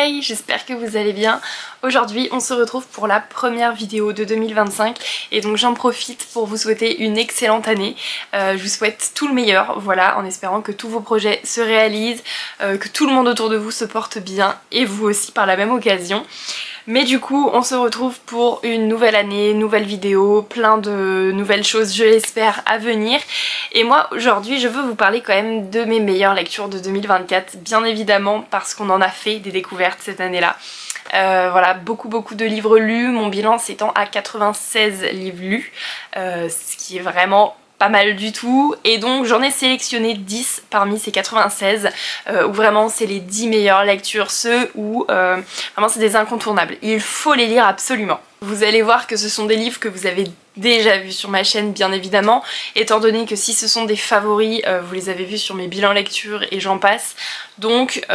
Hey, j'espère que vous allez bien. Aujourd'hui on se retrouve pour la première vidéo de 2025 et donc j'en profite pour vous souhaiter une excellente année. Je vous souhaite tout le meilleur, voilà, en espérant que tous vos projets se réalisent, que tout le monde autour de vous se porte bien et vous aussi par la même occasion. Mais du coup on se retrouve pour une nouvelle année, nouvelle vidéo, plein de nouvelles choses je l'espère à venir. Et moi aujourd'hui je veux vous parler quand même de mes meilleures lectures de 2024, bien évidemment parce qu'on en a fait des découvertes cette année-là. Voilà, beaucoup de livres lus, mon bilan s'étend à 96 livres lus, ce qui est vraiment pas mal du tout, et donc j'en ai sélectionné 10 parmi ces 96 où vraiment c'est les 10 meilleures lectures, ceux où vraiment c'est des incontournables, il faut les lire absolument. Vous allez voir que ce sont des livres que vous avez déjà vus sur ma chaîne bien évidemment, étant donné que si ce sont des favoris, vous les avez vus sur mes bilans lecture et j'en passe, donc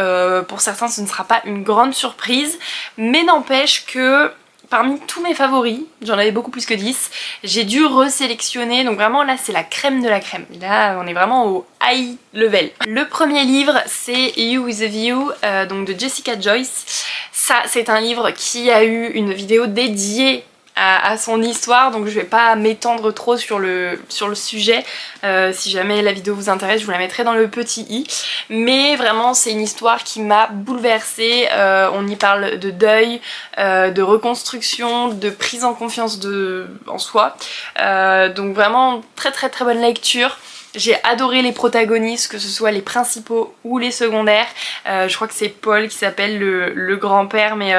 pour certains ce ne sera pas une grande surprise, mais n'empêche que parmi tous mes favoris, j'en avais beaucoup plus que 10, j'ai dû resélectionner, donc vraiment là c'est la crème de la crème, là on est vraiment au high level. Le premier livre c'est You with a View, donc de Jessica Joyce. Ça c'est un livre qui a eu une vidéo dédiée à son histoire, donc je vais pas m'étendre trop sur le sujet. Si jamais la vidéo vous intéresse je vous la mettrai dans le petit i, mais vraiment c'est une histoire qui m'a bouleversée. On y parle de deuil, de reconstruction, de prise en confiance en soi, donc vraiment très bonne lecture. J'ai adoré les protagonistes, que ce soit les principaux ou les secondaires. Je crois que c'est Paul qui s'appelle le grand-père, mais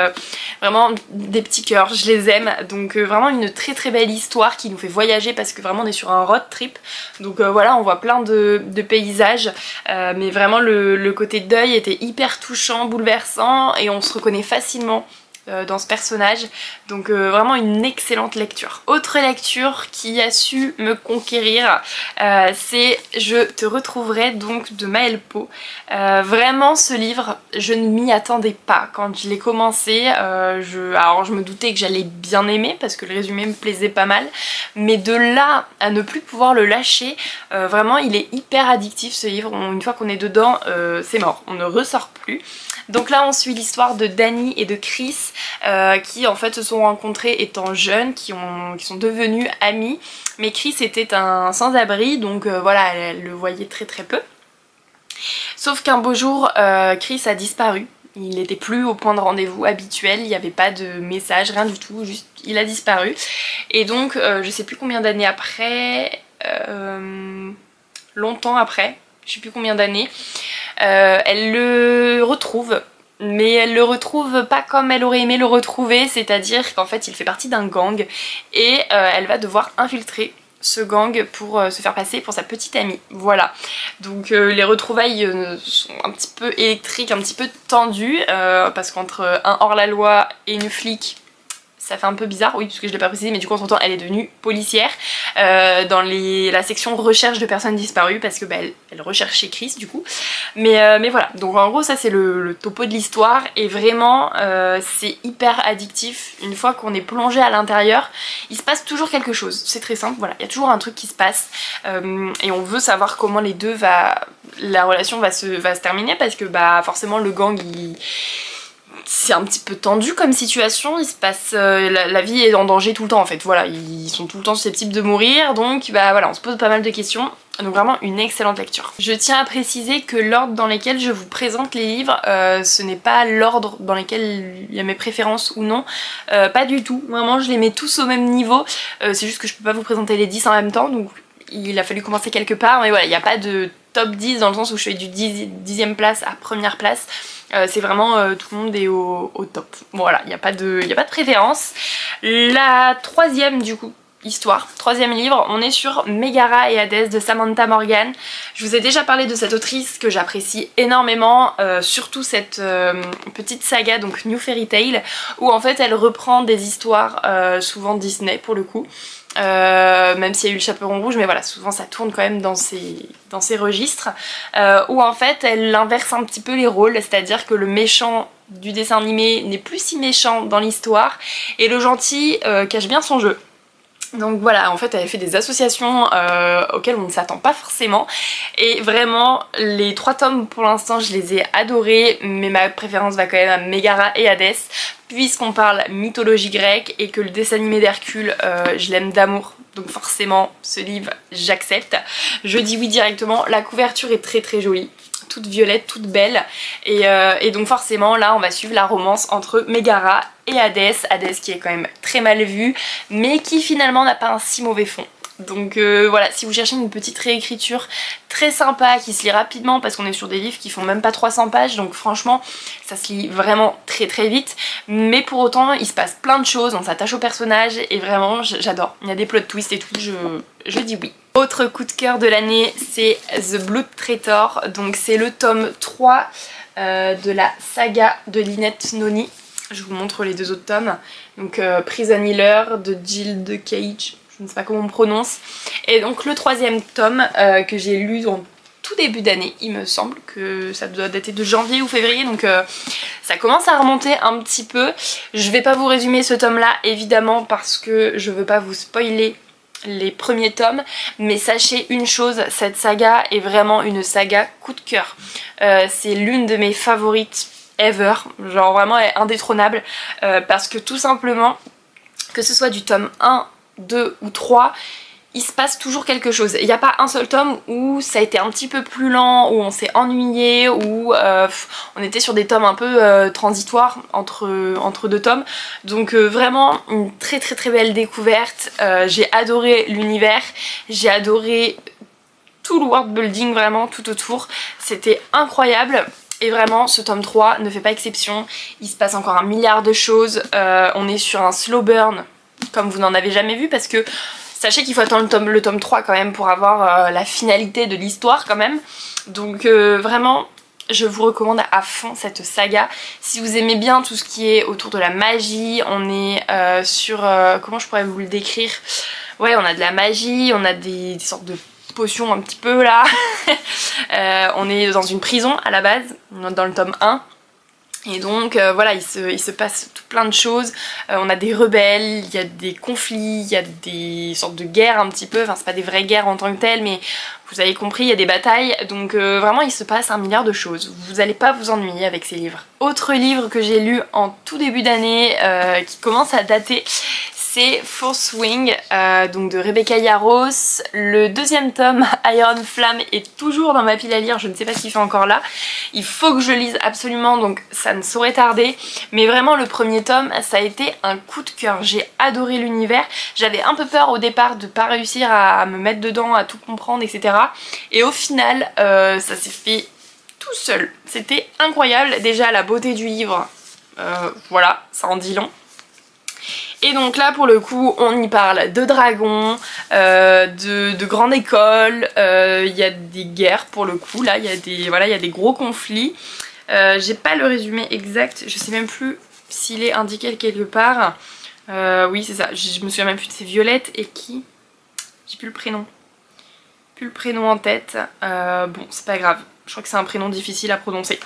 vraiment des petits cœurs, je les aime. Donc vraiment une très belle histoire qui nous fait voyager parce que vraiment on est sur un road trip. Donc voilà, on voit plein de paysages, mais vraiment le côté deuil était hyper touchant, bouleversant et on se reconnaît facilement dans ce personnage, donc vraiment une excellente lecture. Autre lecture qui a su me conquérir, c'est Je te retrouverai, donc de Maëlle Pau. Vraiment ce livre, je ne m'y attendais pas quand je l'ai commencé. Alors je me doutais que j'allais bien aimer parce que le résumé me plaisait pas mal, mais de là à ne plus pouvoir le lâcher, vraiment il est hyper addictif ce livre. Une fois qu'on est dedans, c'est mort, on ne ressort plus. Donc là on suit l'histoire de Danny et de Chris qui en fait se sont rencontrés étant jeunes, qui sont devenus amis, mais Chris était un sans-abri, donc voilà, elle le voyait très peu. Sauf qu'un beau jour Chris a disparu, il n'était plus au point de rendez-vous habituel, il n'y avait pas de message, rien du tout, juste il a disparu. Et donc je sais plus combien d'années après, longtemps après, je sais plus combien d'années, elle le retrouve, mais elle le retrouve pas comme elle aurait aimé le retrouver, c'est-à-dire qu'en fait il fait partie d'un gang et elle va devoir infiltrer ce gang pour se faire passer pour sa petite amie, voilà. Donc les retrouvailles sont un petit peu électriques, un petit peu tendues, parce qu'entre un hors-la-loi et une flic, ça fait un peu bizarre, oui, parce que je l'ai pas précisé, mais du coup entre temps elle est devenue policière dans la section recherche de personnes disparues, parce que bah, elle recherchait Chris du coup, mais voilà, donc en gros ça c'est le topo de l'histoire, et vraiment c'est hyper addictif. Une fois qu'on est plongé à l'intérieur, il se passe toujours quelque chose, c'est très simple, voilà, il y a toujours un truc qui se passe, et on veut savoir comment les deux la relation va se terminer, parce que bah forcément le gang c'est un petit peu tendu comme situation, il se passe, la vie est en danger tout le temps en fait, voilà, ils sont tout le temps susceptibles de mourir, donc bah voilà, on se pose pas mal de questions, donc vraiment une excellente lecture. Je tiens à préciser que l'ordre dans lequel je vous présente les livres, ce n'est pas l'ordre dans lequel il y a mes préférences ou non, pas du tout, vraiment je les mets tous au même niveau, c'est juste que je peux pas vous présenter les 10 en même temps, donc il a fallu commencer quelque part, mais voilà, il n'y a pas de top 10 dans le sens où je fais du 10e place à première place. C'est vraiment tout le monde est au top. Voilà, il n'y a pas de préférence. La troisième du coup histoire, troisième livre, on est sur Megara et Hadès de Samantha Morgan. Je vous ai déjà parlé de cette autrice que j'apprécie énormément, surtout cette petite saga, donc New Fairy Tale, où en fait elle reprend des histoires souvent Disney pour le coup. Même s'il y a eu le Chaperon Rouge, mais voilà, souvent ça tourne quand même dans ces registres, où en fait elle inverse un petit peu les rôles, c'est-à-dire que le méchant du dessin animé n'est plus si méchant dans l'histoire, et le gentil cache bien son jeu. Donc voilà, en fait elle fait des associations auxquelles on ne s'attend pas forcément. Et vraiment les 3 tomes pour l'instant je les ai adorés, mais ma préférence va quand même à Mégara et Hadès, puisqu'on parle mythologie grecque et que le dessin animé d'Hercule je l'aime d'amour. Donc forcément ce livre j'accepte. Je dis oui directement, la couverture est très très jolie, toute violette, toute belle, et donc forcément là on va suivre la romance entre Mégara et Hadès, Hadès qui est quand même très mal vu mais qui finalement n'a pas un si mauvais fond. Donc voilà, si vous cherchez une petite réécriture très sympa qui se lit rapidement, parce qu'on est sur des livres qui font même pas 300 pages, donc franchement ça se lit vraiment très très vite, mais pour autant il se passe plein de choses, on s'attache au personnage et vraiment j'adore. Il y a des plot twists et tout, je dis oui. Autre coup de cœur de l'année, c'est The Blood Traitor, donc c'est le tome 3 de la saga de Lynette Noni. Je vous montre les 2 autres tomes, donc Prison Healer de Jill de Cage, je ne sais pas comment on prononce, et donc le 3e tome que j'ai lu en tout début d'année, il me semble que ça doit dater de janvier ou février, donc ça commence à remonter un petit peu. Je vais pas vous résumer ce tome là évidemment parce que je veux pas vous spoiler les premiers tomes, mais sachez une chose, cette saga est vraiment une saga coup de cœur. C'est l'une de mes favorites ever, genre vraiment elle est indétrônable, parce que tout simplement, que ce soit du tome 1, 2 ou 3, il se passe toujours quelque chose. Il n'y a pas un seul tome où ça a été un petit peu plus lent, où on s'est ennuyé, où on était sur des tomes un peu transitoires entre 2 tomes. Donc vraiment une très très très belle découverte. J'ai adoré l'univers, j'ai adoré tout le world building vraiment tout autour. C'était incroyable. Et vraiment ce tome 3 ne fait pas exception, il se passe encore un milliard de choses, on est sur un slow burn comme vous n'en avez jamais vu, parce que sachez qu'il faut attendre le tome 3 quand même pour avoir la finalité de l'histoire quand même. Donc vraiment je vous recommande à fond cette saga. Si vous aimez bien tout ce qui est autour de la magie, on est sur... comment je pourrais vous le décrire? Ouais, on a de la magie, on a des sortes de potions un petit peu là. On est dans une prison à la base, dans le tome 1. Et donc voilà, il se passe tout plein de choses, on a des rebelles, il y a des conflits, il y a des sortes de guerres un petit peu, enfin c'est pas des vraies guerres en tant que telles, mais vous avez compris, il y a des batailles, donc vraiment il se passe un milliard de choses, vous allez pas vous ennuyer avec ces livres. Autre livre que j'ai lu en tout début d'année, qui commence à dater, c'est Fourth Wing, donc de Rebecca Yarros. Le 2e tome, Iron Flame, est toujours dans ma pile à lire, je ne sais pas ce qu'il fait encore là. Il faut que je lise absolument, donc ça ne saurait tarder. Mais vraiment le 1er tome, ça a été un coup de cœur. J'ai adoré l'univers. J'avais un peu peur au départ de pas réussir à me mettre dedans, à tout comprendre, etc. Et au final, ça s'est fait tout seul. C'était incroyable. Déjà la beauté du livre, voilà, ça en dit long. Et donc là pour le coup on y parle de dragons, de grande école, il y a des guerres pour le coup, là il y a des gros conflits. J'ai pas le résumé exact, je sais même plus s'il est indiqué quelque part. Oui c'est ça, je me souviens même plus de ces violettes et qui... J'ai plus le prénom. Plus le prénom en tête, bon c'est pas grave. Je crois que c'est un prénom difficile à prononcer,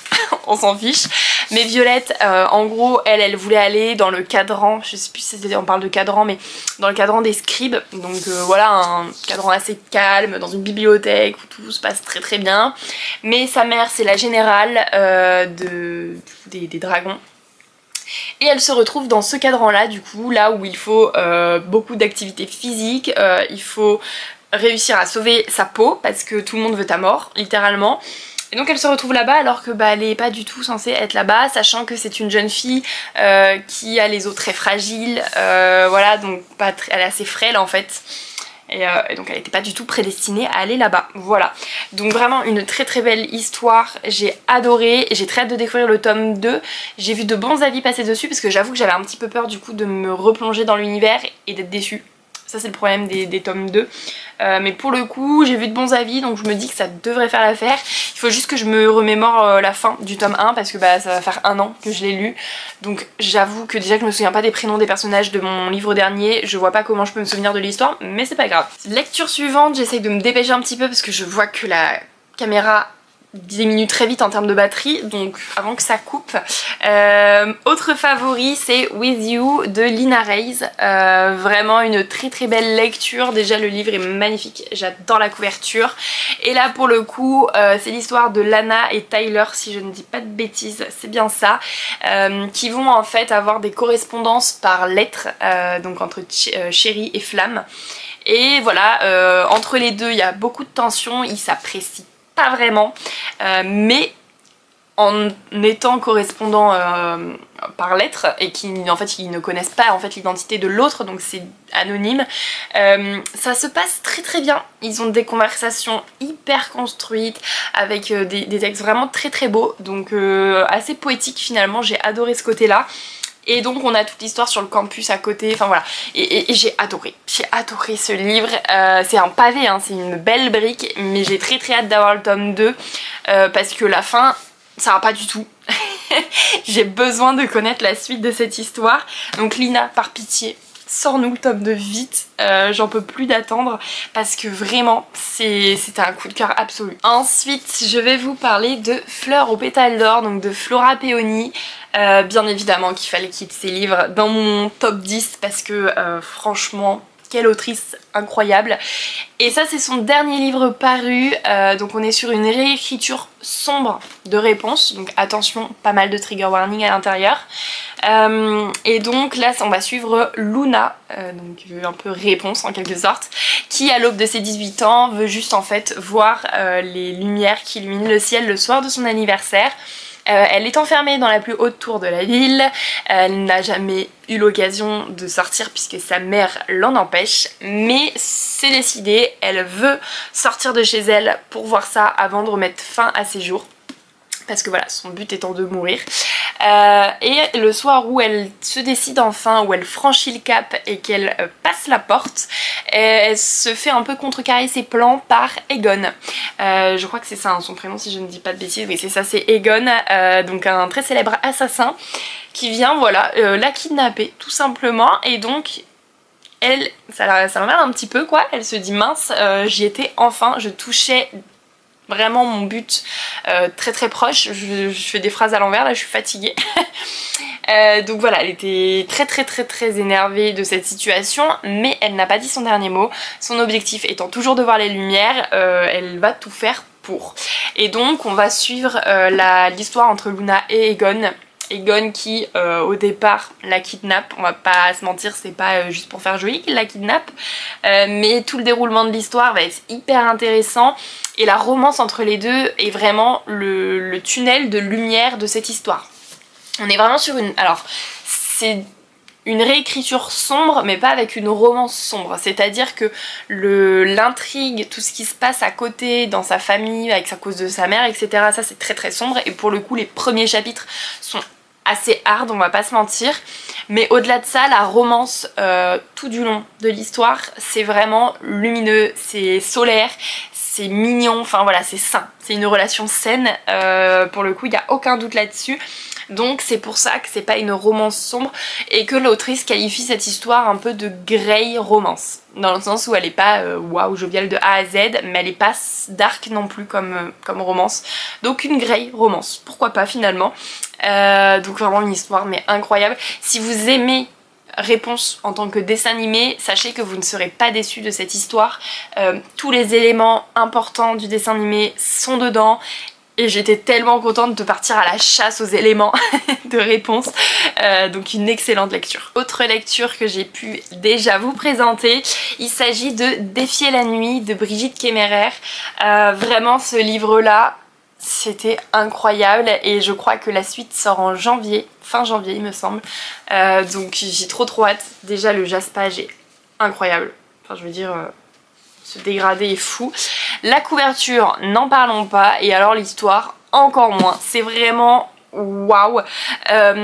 on s'en fiche. Mais Violette, en gros, elle voulait aller dans le cadran, je sais plus si on parle de cadran, mais dans le cadran des scribes. Donc voilà, un cadran assez calme, dans une bibliothèque où tout se passe très très bien. Mais sa mère, c'est la générale des dragons. Et elle se retrouve dans ce cadran-là, du coup, là où il faut beaucoup d'activités physiques, il faut réussir à sauver sa peau parce que tout le monde veut ta mort, littéralement. Et donc elle se retrouve là-bas alors que elle est pas du tout censée être là-bas, sachant que c'est une jeune fille qui a les os très fragiles, voilà, donc elle est assez frêle en fait. Et donc elle n'était pas du tout prédestinée à aller là-bas, voilà. Donc vraiment une très très belle histoire, j'ai adoré, j'ai très hâte de découvrir le tome 2. J'ai vu de bons avis passer dessus parce que j'avoue que j'avais un petit peu peur du coup de me replonger dans l'univers et d'être déçue. Ça c'est le problème des tomes 2. Mais pour le coup j'ai vu de bons avis, donc je me dis que ça devrait faire l'affaire. Il faut juste que je me remémore la fin du tome 1 parce que ça va faire 1 an que je l'ai lu. Donc j'avoue que déjà que je me souviens pas des prénoms des personnages de mon livre dernier, je vois pas comment je peux me souvenir de l'histoire, mais c'est pas grave. Lecture suivante, j'essaye de me dépêcher un petit peu parce que je vois que la caméra diminue très vite en termes de batterie, donc avant que ça coupe. Autre favori, c'est With You de Lina Reyes. Vraiment une très très belle lecture. Déjà le livre est magnifique, j'adore la couverture. Et là pour le coup c'est l'histoire de Lana et Tyler, si je ne dis pas de bêtises, c'est bien ça, qui vont en fait avoir des correspondances par lettres, donc entre Chéri et Flamme. Et voilà, entre les deux il y a beaucoup de tension, ils s'apprécient pas vraiment, mais en étant correspondants par lettres et qui en fait ils ne connaissent pas en fait l'identité de l'autre, donc c'est anonyme, ça se passe très très bien. Ils ont des conversations hyper construites avec des textes vraiment très très beaux, donc assez poétiques finalement. J'ai adoré ce côté là. Et donc on a toute l'histoire sur le campus à côté, enfin voilà. Et j'ai adoré ce livre. C'est un pavé, hein, c'est une belle brique, mais j'ai très très hâte d'avoir le tome 2 parce que la fin, ça va pas du tout. J'ai besoin de connaître la suite de cette histoire. Donc Lina, par pitié, sors-nous le tome 2 vite, j'en peux plus d'attendre parce que vraiment c'était un coup de cœur absolu. Ensuite je vais vous parler de Fleurs aux pétales d'or, donc de Flora Peony. Bien évidemment qu'il fallait qu'il y ait ces livres dans mon top 10 parce que franchement quelle autrice incroyable. Et ça c'est son dernier livre paru, donc on est sur une réécriture sombre de Réponse, donc attention, pas mal de trigger warning à l'intérieur. Et donc là on va suivre Luna, donc un peu Réponse en quelque sorte, qui à l'aube de ses 18 ans veut juste en fait voir les lumières qui illuminent le ciel le soir de son anniversaire. Elle est enfermée dans la plus haute tour de la ville, elle n'a jamais eu l'occasion de sortir puisque sa mère l'en empêche, mais c'est décidé, elle veut sortir de chez elle pour voir ça avant de remettre fin à ses jours. Parce que voilà, son but étant de mourir. Et le soir où elle se décide enfin, où elle franchit le cap et qu'elle passe la porte, elle se fait un peu contrecarrer ses plans par Egon. Je crois que c'est ça hein, son prénom si je ne dis pas de bêtises, oui c'est ça, c'est Egon, donc un très célèbre assassin qui vient voilà la kidnapper tout simplement. Et donc elle, ça l'emmerde un petit peu quoi, elle se dit mince, j'y étais enfin, je touchais vraiment mon but très très proche. Je fais des phrases à l'envers là, je suis fatiguée. Donc voilà, elle était très énervée de cette situation, mais elle n'a pas dit son dernier mot. Son objectif étant toujours de voir les lumières, elle va tout faire pour. Et donc on va suivre l'histoire entre Luna et Egon. Egon qui au départ la kidnappe, on va pas se mentir, c'est pas juste pour faire joli qu'il la kidnappe, mais tout le déroulement de l'histoire va être hyper intéressant et la romance entre les deux est vraiment le tunnel de lumière de cette histoire. On est vraiment sur une... Alors c'est une réécriture sombre mais pas avec une romance sombre, c'est-à-dire que l'intrigue, tout ce qui se passe à côté dans sa famille avec sa cause de sa mère etc, ça c'est très sombre et pour le coup les premiers chapitres sont assez hard, on va pas se mentir, mais au-delà de ça la romance tout du long de l'histoire c'est vraiment lumineux, c'est solaire, c'est mignon, enfin voilà c'est sain, c'est une relation saine, pour le coup il n'y a aucun doute là-dessus. Donc c'est pour ça que c'est pas une romance sombre et que l'autrice qualifie cette histoire un peu de grey romance, dans le sens où elle est pas waouh joviale de A à Z, mais elle est pas dark non plus comme romance, donc une grey romance, pourquoi pas finalement. Donc vraiment une histoire mais incroyable. Si vous aimez Réponse en tant que dessin animé, sachez que vous ne serez pas déçus de cette histoire. Tous les éléments importants du dessin animé sont dedans. Et j'étais tellement contente de partir à la chasse aux éléments de Réponse. Donc une excellente lecture. Autre lecture que j'ai pu déjà vous présenter, il s'agit de Défier la nuit de Brigitte Kémérer. Vraiment ce livre-là, c'était incroyable et je crois que la suite sort en janvier, fin janvier il me semble. Donc j'ai trop hâte. Déjà le jaspage est incroyable. Enfin je veux dire... ce dégradé est fou. La couverture, n'en parlons pas. Et alors l'histoire, encore moins. C'est vraiment waouh.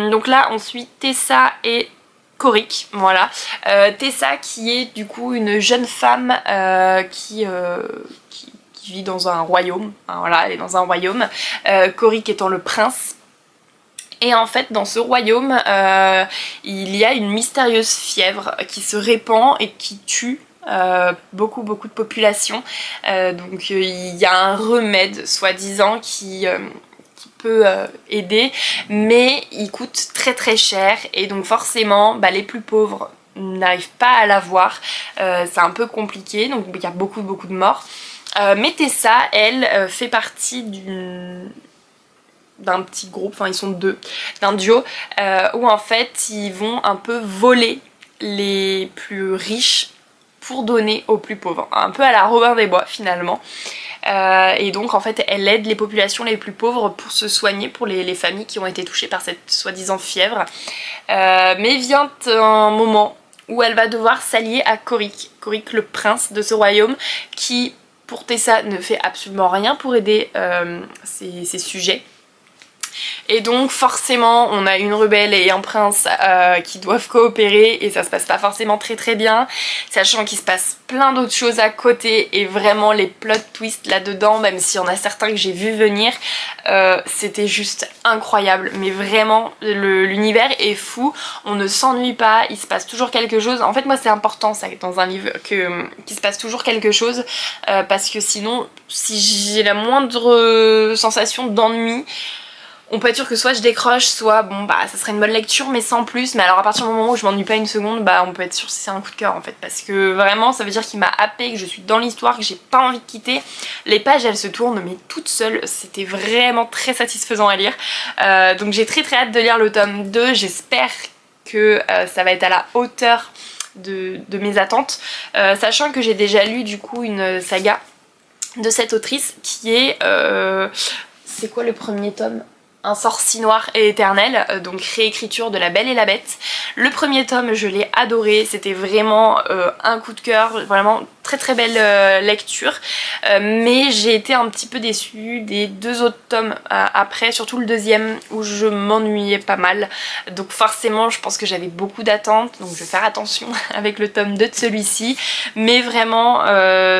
Donc là, on suit Tessa et Coric. Voilà. Tessa qui est du coup une jeune femme qui vit dans un royaume. Hein, voilà, elle est dans un royaume. Coric étant le prince. Et en fait dans ce royaume il y a une mystérieuse fièvre qui se répand et qui tue beaucoup de population. Donc il y a un remède soi-disant qui peut aider, mais il coûte très cher et donc forcément les plus pauvres n'arrivent pas à l'avoir. C'est un peu compliqué, donc il y a beaucoup de morts. Mais Tessa, elle, fait partie d'un petit groupe, enfin ils sont deux, d'un duo, où en fait ils vont un peu voler les plus riches pour donner aux plus pauvres, un peu à la Robin des Bois finalement. Et donc en fait elle aide les populations les plus pauvres pour se soigner, pour les familles qui ont été touchées par cette soi-disant fièvre. Mais vient un moment où elle va devoir s'allier à Korik, le prince de ce royaume, qui pour Tessa ne fait absolument rien pour aider ses sujets. Et donc forcément on a une rebelle et un prince qui doivent coopérer et ça se passe pas forcément très bien, sachant qu'il se passe plein d'autres choses à côté et vraiment les plot twists là-dedans, même s'il y en a certains que j'ai vu venir, c'était juste incroyable. Mais vraiment l'univers est fou, on ne s'ennuie pas, il se passe toujours quelque chose. En fait moi c'est important ça dans un livre qu'il se passe toujours quelque chose, parce que sinon si j'ai la moindre sensation d'ennui, on peut être sûr que soit je décroche, soit bon ça serait une bonne lecture mais sans plus. Mais alors à partir du moment où je m'ennuie pas une seconde, on peut être sûr que c'est un coup de cœur en fait, parce que vraiment ça veut dire qu'il m'a happé, que je suis dans l'histoire, que j'ai pas envie de quitter. Les pages elles se tournent mais toutes seules, c'était vraiment très satisfaisant à lire. Donc j'ai très hâte de lire le tome 2, j'espère que ça va être à la hauteur de mes attentes, sachant que j'ai déjà lu du coup une saga de cette autrice qui est... c'est quoi le premier tome ? Un sort si noir et éternel, donc réécriture de La Belle et la Bête. Le premier tome je l'ai adoré, c'était vraiment un coup de cœur, vraiment très belle lecture, mais j'ai été un petit peu déçue des deux autres tomes après, surtout le deuxième où je m'ennuyais pas mal, donc forcément je pense que j'avais beaucoup d'attentes, donc je vais faire attention avec le tome 2 de celui-ci, mais vraiment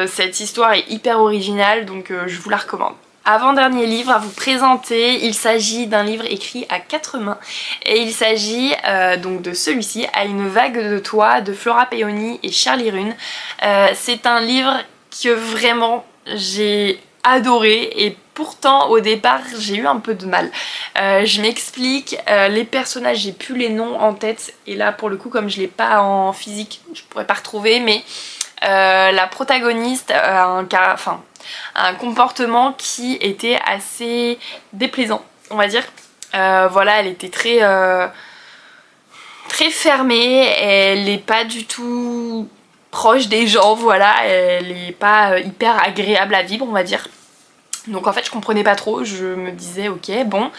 cette histoire est hyper originale, donc je vous la recommande. Avant-dernier livre à vous présenter, il s'agit d'un livre écrit à 4 mains et il s'agit donc de celui-ci, À une vague de toi, de Flora Peoni et Charlie Rune. C'est un livre que vraiment j'ai adoré et pourtant au départ j'ai eu un peu de mal. Je m'explique, les personnages j'ai plus les noms en tête et là pour le coup comme je l'ai pas en physique je pourrais pas retrouver, mais la protagoniste a un comportement qui était assez déplaisant on va dire. Voilà, elle était très fermée, elle n'est pas du tout proche des gens, voilà, elle n'est pas hyper agréable à vivre on va dire. Donc en fait je comprenais pas trop, je me disais ok bon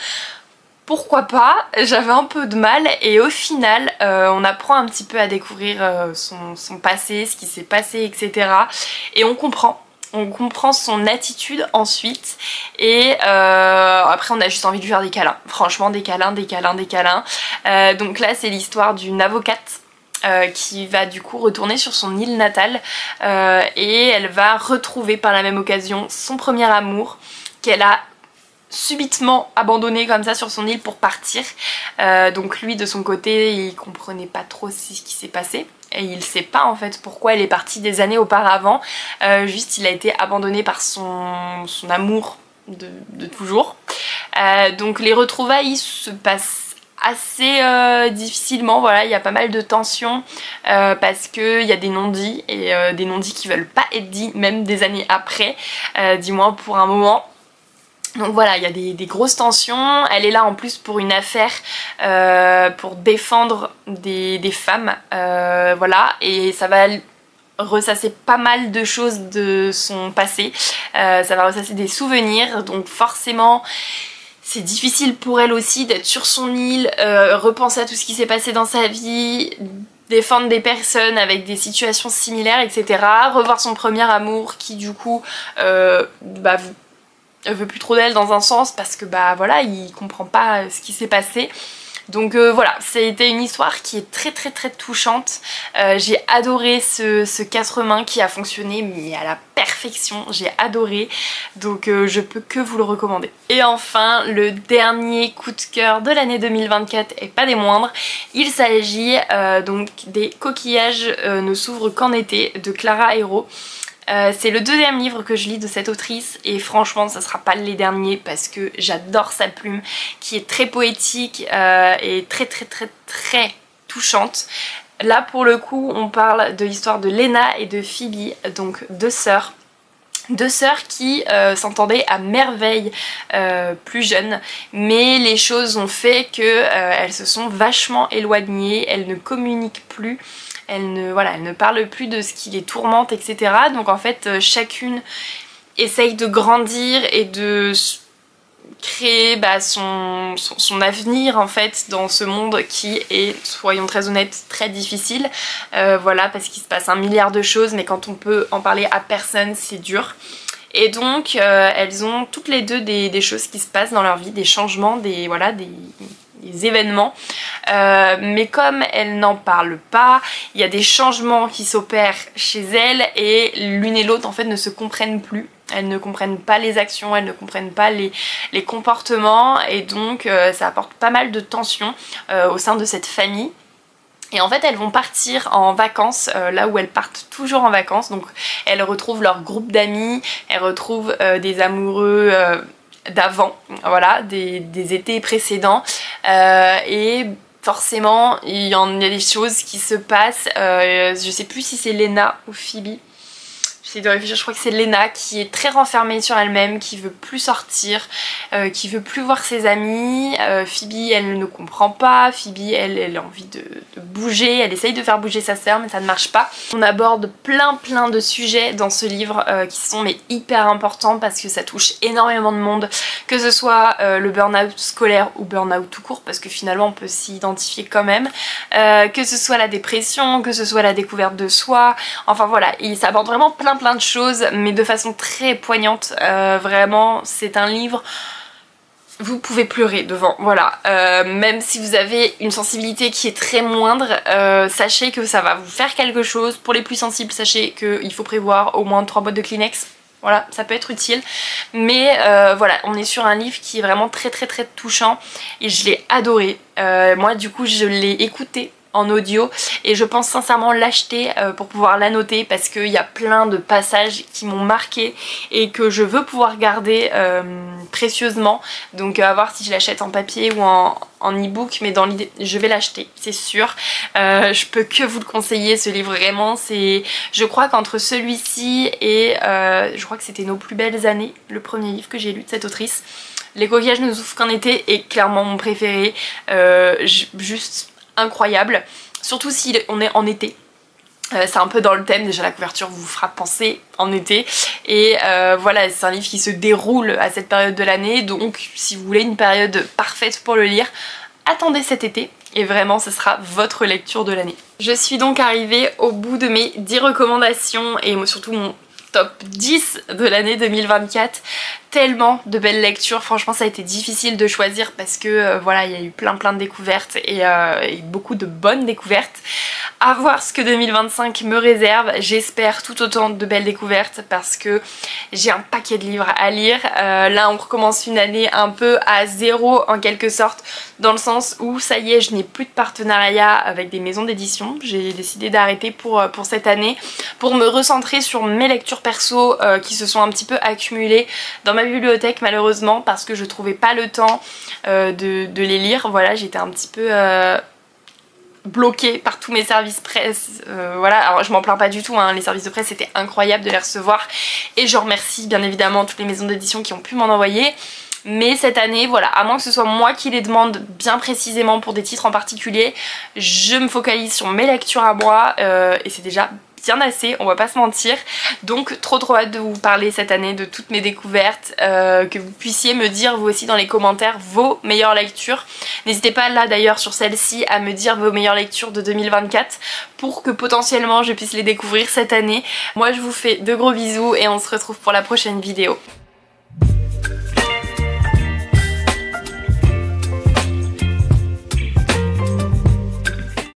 pourquoi pas, j'avais un peu de mal et au final on apprend un petit peu à découvrir son passé, ce qui s'est passé etc. Et on comprend son attitude ensuite et après on a juste envie de lui faire des câlins, franchement des câlins. Donc là c'est l'histoire d'une avocate qui va du coup retourner sur son île natale et elle va retrouver par la même occasion son premier amour qu'elle a subitement abandonné comme ça sur son île pour partir. Donc lui de son côté il comprenait pas trop ce qui s'est passé et il sait pas en fait pourquoi elle est partie des années auparavant, juste il a été abandonné par son amour de toujours. Donc les retrouvailles se passent assez difficilement, voilà, il y a pas mal de tensions parce qu'il y a des non-dits et des non-dits qui veulent pas être dits même des années après, du moins pour un moment. Donc voilà, il y a des grosses tensions, elle est là en plus pour une affaire, pour défendre des femmes, voilà, et ça va ressasser pas mal de choses de son passé, ça va ressasser des souvenirs, donc forcément c'est difficile pour elle aussi d'être sur son île, repenser à tout ce qui s'est passé dans sa vie, défendre des personnes avec des situations similaires, etc. Revoir son premier amour qui du coup veut plus trop d'elle dans un sens parce que voilà il comprend pas ce qui s'est passé. Donc voilà, c'était une histoire qui est très touchante. J'ai adoré ce 4 mains qui a fonctionné mais à la perfection, j'ai adoré, donc je peux que vous le recommander. Et enfin, le dernier coup de cœur de l'année 2024 et pas des moindres, il s'agit donc des Coquillages ne s'ouvrent qu'en été de Clara Hérault. C'est le deuxième livre que je lis de cette autrice et franchement ça sera pas les derniers parce que j'adore sa plume qui est très poétique et très touchante. Là pour le coup on parle de l'histoire de Lena et de Phoebe, donc deux sœurs qui s'entendaient à merveille plus jeunes, mais les choses ont fait que elles se sont vachement éloignées, elles ne communiquent plus. Elles ne parlent plus de ce qui les tourmente, etc. Donc en fait, chacune essaye de grandir et de créer son avenir en fait dans ce monde qui est, soyons très honnêtes, très difficile. Voilà, parce qu'il se passe un milliard de choses, mais quand on peut en parler à personne, c'est dur. Et donc elles ont toutes les deux des choses qui se passent dans leur vie, des changements, des événements, mais comme elles n'en parlent pas, il y a des changements qui s'opèrent chez elles et l'une et l'autre en fait ne se comprennent plus. Elles ne comprennent pas les actions, elles ne comprennent pas les comportements et donc ça apporte pas mal de tension au sein de cette famille. Et en fait elles vont partir en vacances, là où elles partent toujours en vacances, donc elles retrouvent leur groupe d'amis, elles retrouvent des amoureux d'avant, voilà, des étés précédents, et forcément il y a des choses qui se passent, je sais plus si c'est Lena ou Phoebe. J'essaie de réfléchir, je crois que c'est Lena qui est très renfermée sur elle-même, qui veut plus sortir, qui veut plus voir ses amis. Phoebe elle ne comprend pas, Phoebe elle a envie de bouger, elle essaye de faire bouger sa sœur mais ça ne marche pas. On aborde plein de sujets dans ce livre qui sont mais hyper importants parce que ça touche énormément de monde, que ce soit le burn-out scolaire ou burn-out tout court parce que finalement on peut s'y identifier quand même, que ce soit la dépression, que ce soit la découverte de soi, enfin voilà, et ça aborde vraiment plein de choses mais de façon très poignante. Vraiment c'est un livre, vous pouvez pleurer devant, voilà. Même si vous avez une sensibilité qui est très moindre, sachez que ça va vous faire quelque chose. Pour les plus sensibles, sachez qu'il faut prévoir au moins 3 boîtes de Kleenex. Voilà, ça peut être utile. Mais voilà, on est sur un livre qui est vraiment très touchant et je l'ai adoré. Moi du coup je l'ai écouté en audio et je pense sincèrement l'acheter pour pouvoir l'annoter parce qu'il y a plein de passages qui m'ont marqué et que je veux pouvoir garder précieusement. Donc à voir si je l'achète en papier ou en e-book, mais dans l'idée je vais l'acheter, c'est sûr. Je peux que vous le conseiller ce livre, vraiment. C'est, je crois qu'entre celui-ci et je crois que c'était Nos plus belles années, le premier livre que j'ai lu de cette autrice, Les Coquillages ne s'ouvrent qu'en été est clairement mon préféré. Juste incroyable, surtout si on est en été. C'est un peu dans le thème, déjà la couverture vous fera penser en été et voilà, c'est un livre qui se déroule à cette période de l'année, donc si vous voulez une période parfaite pour le lire, attendez cet été et vraiment ce sera votre lecture de l'année. Je suis donc arrivée au bout de mes 10 recommandations et surtout mon top 10 de l'année 2024. Tellement de belles lectures, franchement ça a été difficile de choisir parce que voilà, il y a eu plein de découvertes et beaucoup de bonnes découvertes. À voir ce que 2025 me réserve, j'espère tout autant de belles découvertes parce que j'ai un paquet de livres à lire. Là on recommence une année un peu à zéro en quelque sorte, dans le sens où ça y est, je n'ai plus de partenariat avec des maisons d'édition. J'ai décidé d'arrêter pour cette année pour me recentrer sur mes lectures perso qui se sont un petit peu accumulées dans ma bibliothèque malheureusement parce que je trouvais pas le temps de les lire. Voilà, j'étais un petit peu bloquée par tous mes services presse, voilà. Alors je m'en plains pas du tout, hein. Les services de presse c'était incroyable de les recevoir et je remercie bien évidemment toutes les maisons d'édition qui ont pu m'en envoyer. Mais cette année, voilà, à moins que ce soit moi qui les demande bien précisément pour des titres en particulier, je me focalise sur mes lectures à moi et c'est déjà bien assez, on va pas se mentir. Donc trop hâte de vous parler cette année de toutes mes découvertes, que vous puissiez me dire vous aussi dans les commentaires vos meilleures lectures. N'hésitez pas là d'ailleurs sur celle-ci à me dire vos meilleures lectures de 2024 pour que potentiellement je puisse les découvrir cette année. Moi je vous fais de gros bisous et on se retrouve pour la prochaine vidéo.